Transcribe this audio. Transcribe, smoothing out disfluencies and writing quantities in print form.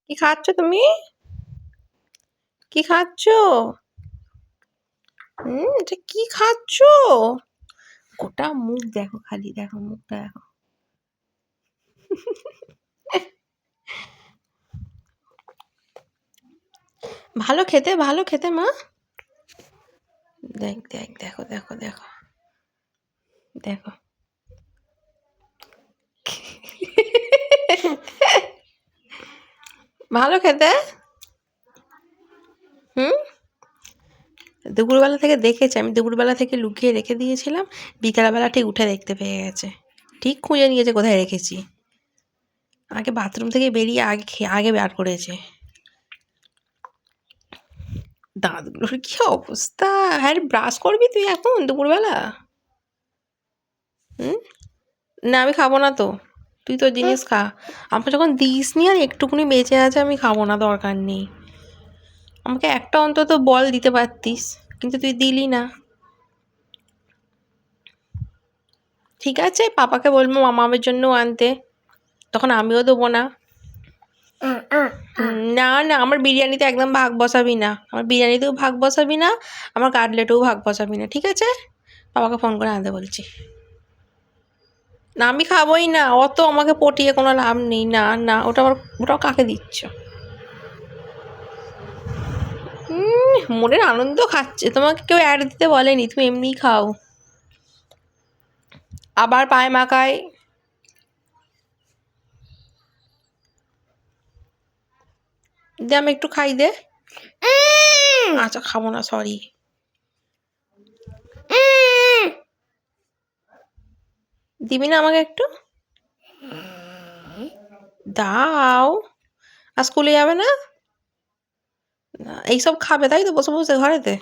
কি খাচ্ছ তুমি? কি খাচ্ছ? এটা কি খাচ্ছ? গোটা মুখ দেখো, খালি দেখো মুখটা দেখো। ভালো খেতে, ভালো খেতে মা। দেখ দেখ, দেখো দেখো দেখো দেখো। ভালো খেতে। হুম, দুপুরবেলা থেকে দেখেছি, আমি দুপুরবেলা থেকে লুকিয়ে রেখে দিয়েছিলাম, বিকালবেলা ঠিক উঠে দেখতে পেয়ে গেছে, ঠিক খুঁজে নিয়েছে কোথায় রেখেছি। আগে বাথরুম থেকে বেরিয়ে আগে বার করেছে। দাঁতগুলোর কি অবস্থা! হ্যাঁ, ব্রাশ করবি তুই এখন দুপুরবেলা? হুম, না আমি খাবো না তো, তুই তোর জিনিস খা। আমাকে যখন দিস নি আর একটুকুনি বেঁচে আছে, আমি খাবো না, দরকার নেই। আমাকে একটা অন্তত বল দিতে পারতিস, কিন্তু তুই দিলি না। ঠিক আছে, পাপাকে বলবো মামামের জন্য আনতে, তখন আমিও দেবো না। না না, আমার বিরিয়ানিতে একদম ভাগ বসাবি না, আমার বিরিয়ানিতেও ভাগ বসাবি না, আমার কাটলেটেও ভাগ বসাবি না, ঠিক আছে? বাবাকে ফোন করে আনতে বলছি। না আমি খাবোই না, অত আমাকে পটিয়ে কোনো লাভ নেই। না না, ওটাও কাকে দিচ্ছ? মনের আনন্দ খাচ্ছে, তোমাকে কেউ অ্যাড দিতে বলেনি, তুমি এমনিই খাও। আবার পায়ে মাখায়। দে আমি একটু খাই, দে। আচ্ছা খাবো না, সরি। দিবি না আমাকে একটু? দাও। আর স্কুলে যাবে না? এইসব খাবে তাই তো, বসে বসে ঘরেতে?